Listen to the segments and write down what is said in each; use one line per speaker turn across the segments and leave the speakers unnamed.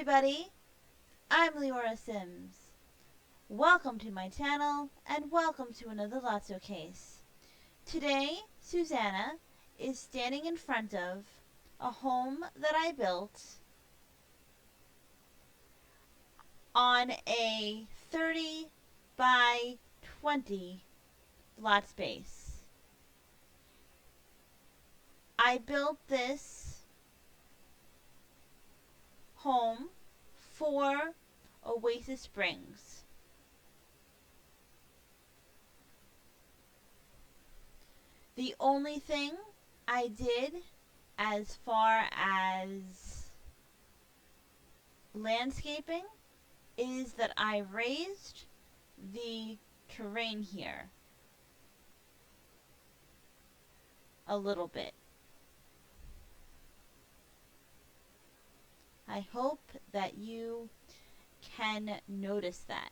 everybody, I'm Leora Sims. Welcome to my channel and welcome to another Lotso case. Today, Susanna is standing in front of a home that I built on a 30 by 20 lot space. I built this home for Oasis Springs. The only thing I did as far as landscaping is that I raised the terrain here a little bit. I hope that you can notice that.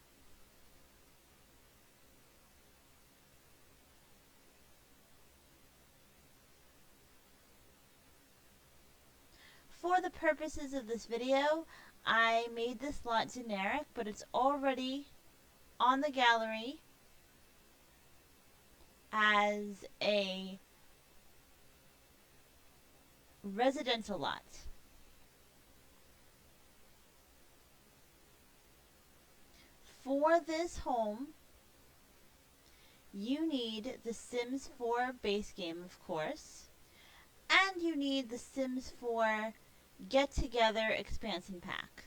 For the purposes of this video, I made this lot generic, but it's already on the gallery as a residential lot. For this home, you need the Sims 4 base game, of course, and you need the Sims 4 Get Together expansion pack.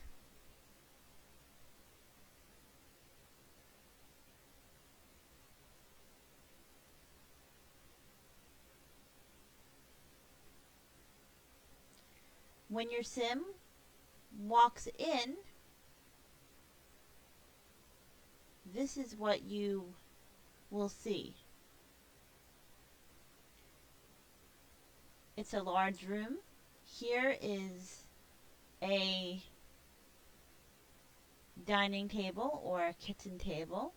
When your Sim walks in, this is what you will see. It's a large room. Here is a dining table or kitchen table.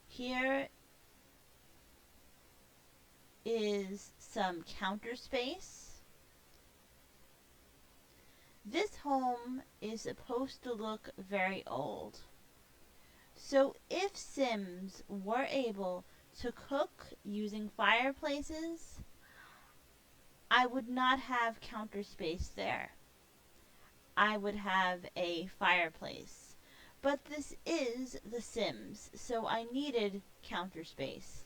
Here is some counter space. This home is supposed to look very old. So if Sims were able to cook using fireplaces, I would not have counter space there. I would have a fireplace. But this is The Sims, so I needed counter space.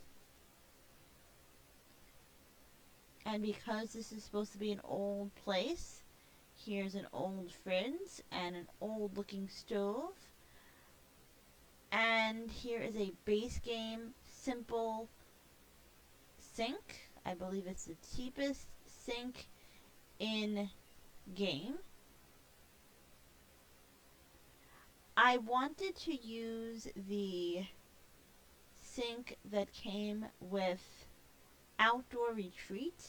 And because this is supposed to be an old place, here's an old fridge and an old looking stove. And here is a base game simple sink. I believe it's the cheapest sink in game. I wanted to use the sink that came with outdoor retreat,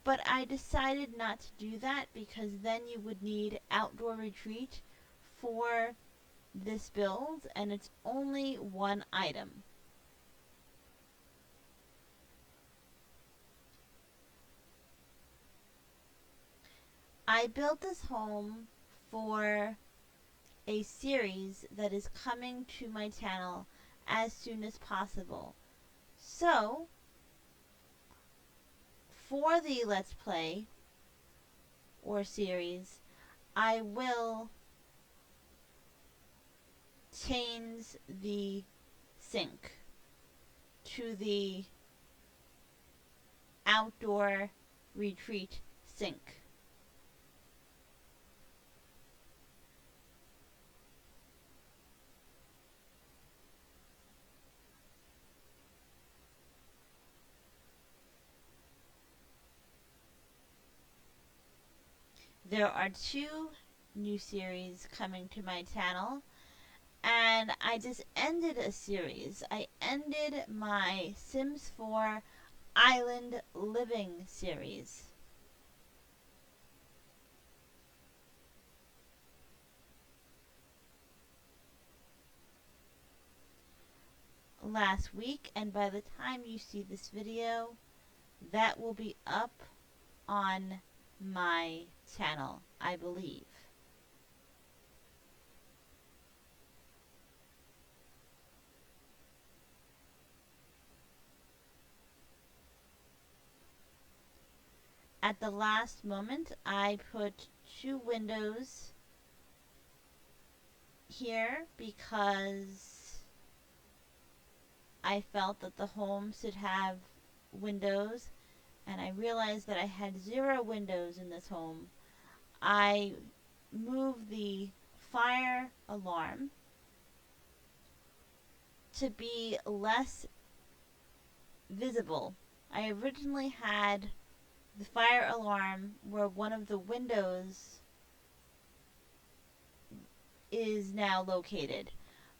but I decided not to do that because then you would need outdoor retreat for this build, and it's only one item. I built this home for a series that is coming to my channel as soon as possible. So, for the Let's Play or series, I will change the sink to the outdoor retreat sink. There are 2 new series coming to my channel, and I just ended a series. I ended my Sims 4 Island Living series. last week, and by the time you see this video, that will be up on my channel, I believe. At the last moment, I put 2 windows here because I felt that the home should have windows, and I realized that I had 0 windows in this home. I moved the fire alarm to be less visible. I originally had the fire alarm where one of the windows is now located,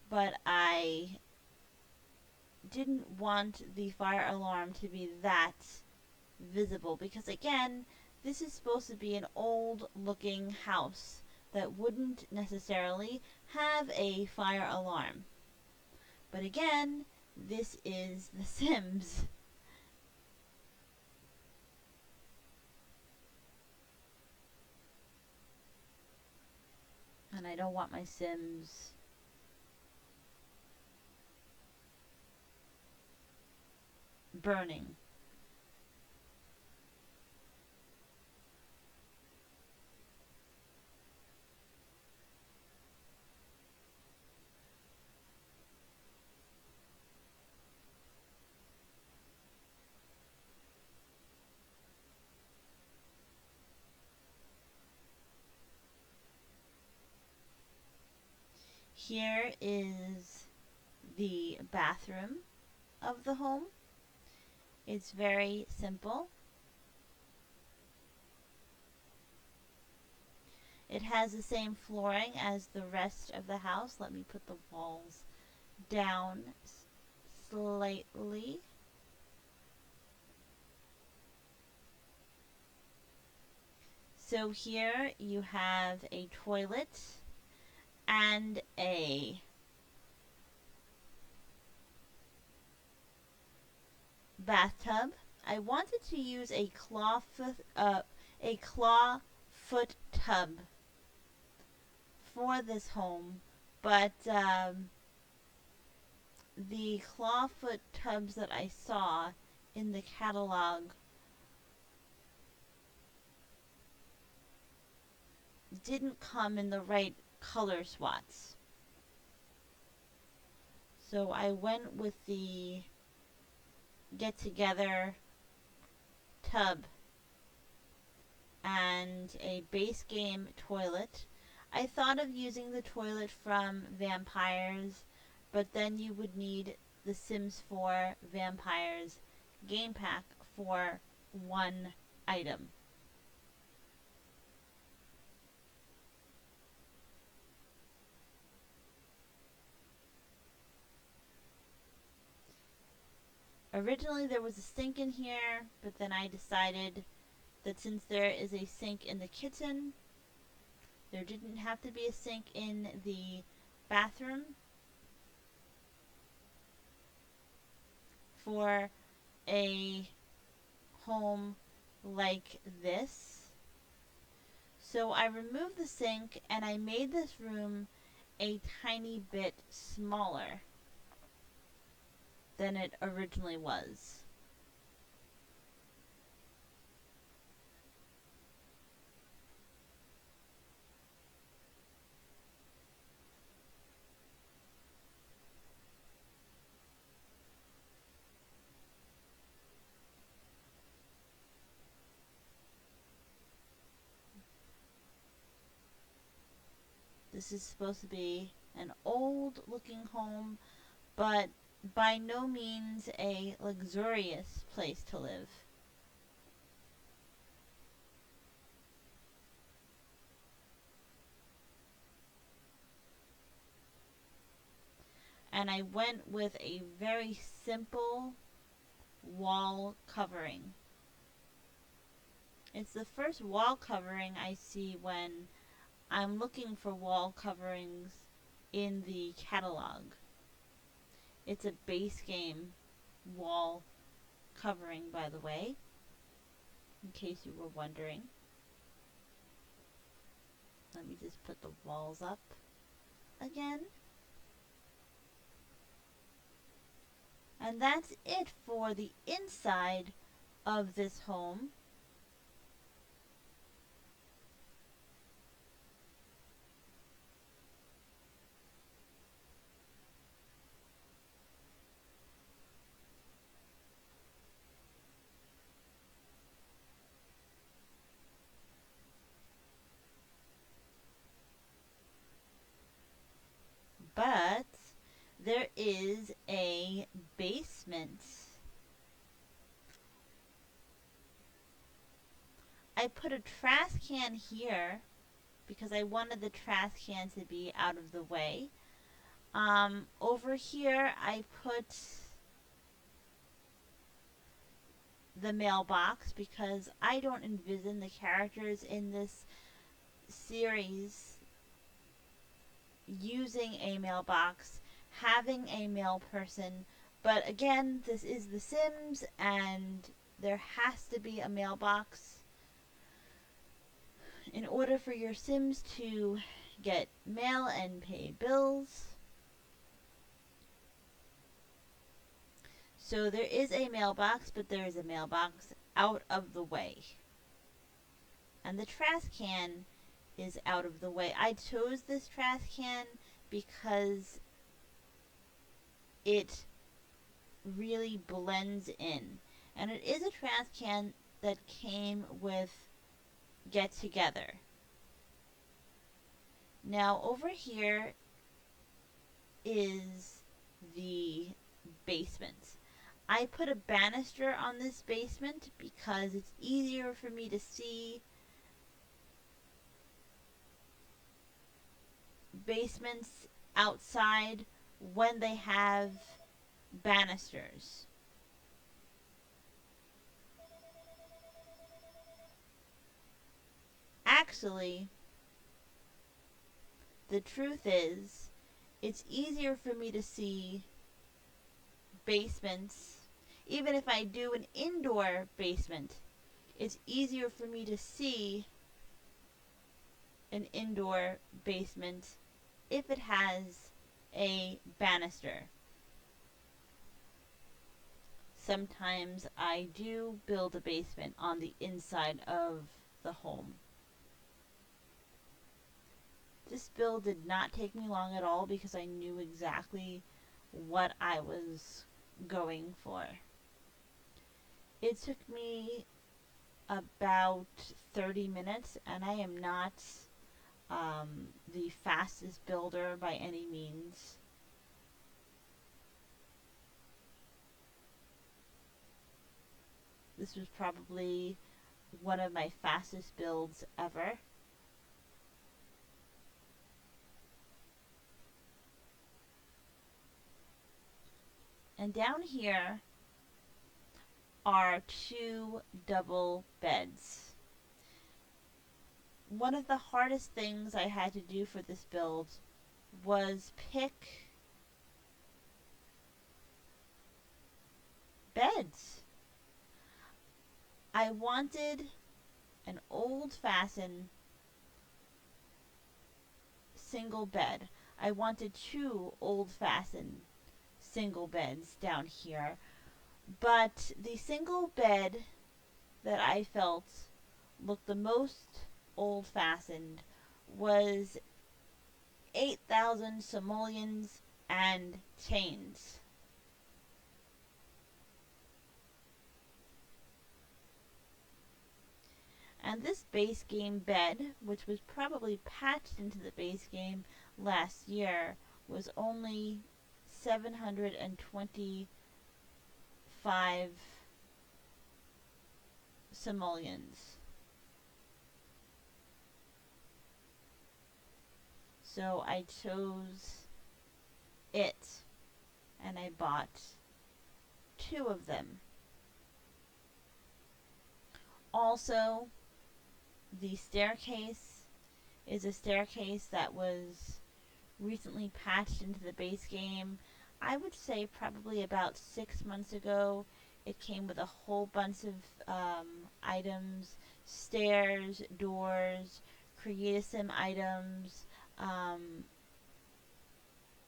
but I didn't want the fire alarm to be that visible because, again, this is supposed to be an old looking house that wouldn't necessarily have a fire alarm. But again, this is The Sims. And I don't want my Sims burning. Here is the bathroom of the home. It's very simple. It has the same flooring as the rest of the house. Let me put the walls down slightly. So here you have a toilet and a bathtub. I wanted to use a claw foot tub for this home, but the clawfoot tubs that I saw in the catalog didn't come in the right color swats. So I went with the get together tub and a base game toilet. I thought of using the toilet from Vampires, but then you would need the Sims 4 Vampires game pack for one item. Originally there was a sink in here, but then I decided that since there is a sink in the kitchen, there didn't have to be a sink in the bathroom for a home like this. So I removed the sink and I made this room a tiny bit smaller than it originally was. This is supposed to be an old looking home, but by no means a luxurious place to live. And I went with a very simple wall covering. It's the first wall covering I see when I'm looking for wall coverings in the catalog. It's a base game wall covering, by the way, in case you were wondering. Let me just put the walls up again. And that's it for the inside of this home. But there is a basement. I put a trash can here because I wanted the trash can to be out of the way. Over here I put the mailbox because I don't envision the characters in this series using a mailbox, having a mail person. But again, this is The Sims and there has to be a mailbox in order for your Sims to get mail and pay bills. So there is a mailbox, but there is a mailbox out of the way. And the trash can is out of the way. I chose this trash can because it really blends in. And it is a trash can that came with Get Together. Now over here is the basement. I put a banister on this basement because it's easier for me to see basements outside when they have banisters. Actually, the truth is, it's easier for me to see basements. Even if I do an indoor basement, it's easier for me to see an indoor basement if it has a banister. Sometimes I do build a basement on the inside of the home. This build did not take me long at all because I knew exactly what I was going for. It took me about 30 minutes, and I am not the fastest builder by any means. This was probably one of my fastest builds ever. And down here are 2 double beds. One of the hardest things I had to do for this build was pick beds. I wanted an old-fashioned single bed. I wanted 2 old-fashioned single beds down here, but the single bed that I felt looked the most old-fashioned was 8,000 simoleons and chains. And this base game bed, which was probably patched into the base game last year, was only 725 simoleons. So I chose it, and I bought 2 of them. Also, the staircase is a staircase that was recently patched into the base game. I would say probably about 6 months ago. It came with a whole bunch of items: stairs, doors, create a sim items, um,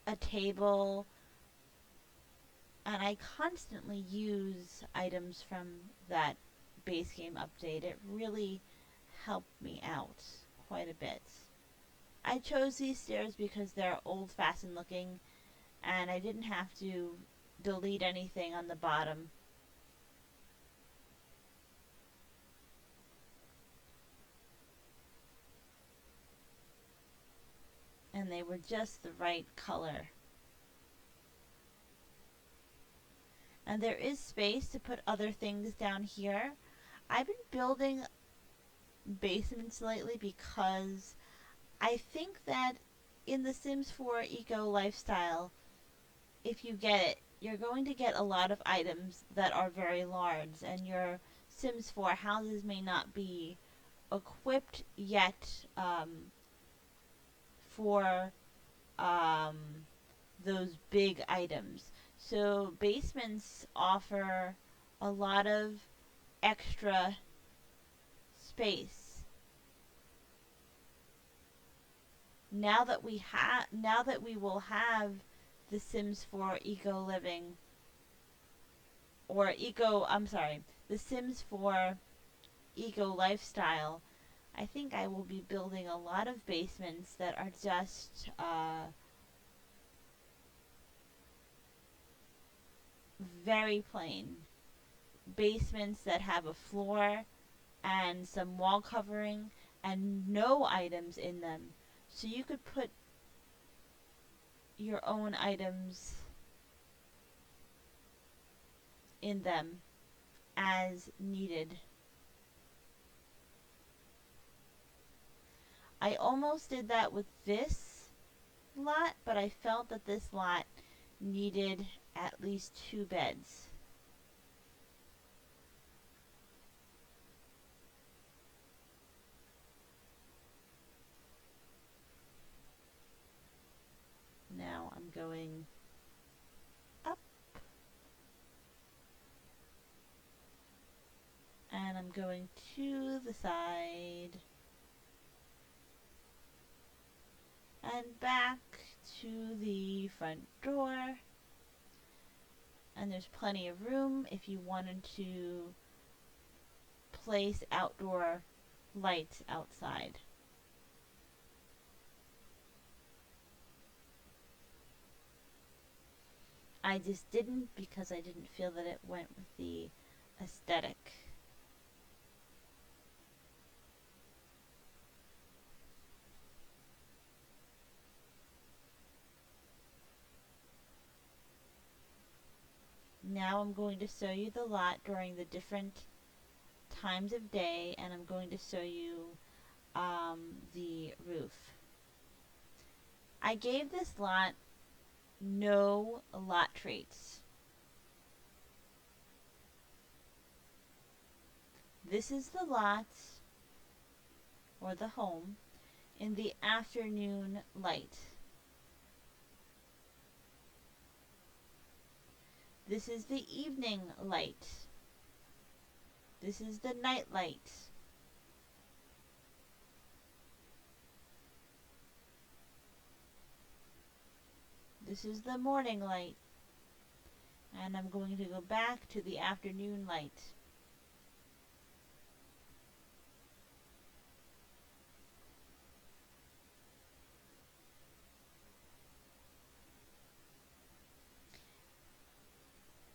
a table, and I constantly use items from that base game update. It really helped me out quite a bit. I chose these stairs because they're old fashioned looking and I didn't have to delete anything on the bottom. And they were just the right color. And there is space to put other things down here. I've been building basements lately because I think that in the Sims 4 Eco Lifestyle, if you get it, you're going to get a lot of items that are very large, and your Sims 4 houses may not be equipped yet for um, those big items. So basements offer a lot of extra space. Now that we will have the Sims 4 Eco Living or Eco I'm sorry, the Sims 4 Eco Lifestyle, I think I will be building a lot of basements that are just very plain. Basements that have a floor and some wall covering and no items in them. So you could put your own items in them as needed. I almost did that with this lot, but I felt that this lot needed at least 2 beds. Now I'm going up and I'm going to the side and back to the front door. And there's plenty of room if you wanted to place outdoor lights outside. I just didn't because I didn't feel that it went with the aesthetic. Now I'm going to show you the lot during the different times of day, and I'm going to show you the roof. I gave this lot no lot traits. This is the lot, or the home, in the afternoon light. This is the evening light. This is the night light. This is the morning light. And I'm going to go back to the afternoon light.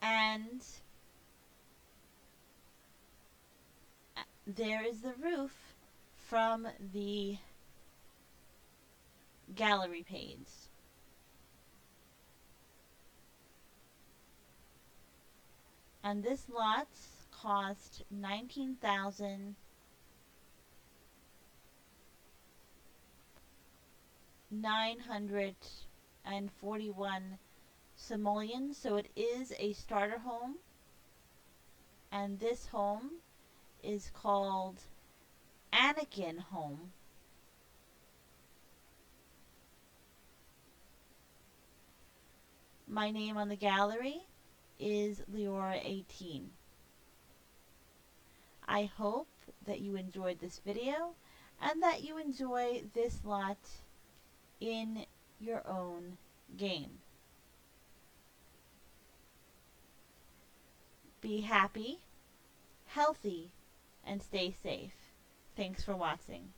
And there is the roof from the gallery page. And this lot cost 19,941 simoleons, so it is a starter home. And this home is called Anakin Home. My name on the gallery is Leora18. I hope that you enjoyed this video and that you enjoy this lot in your own game. Be happy, healthy, and stay safe. Thanks for watching.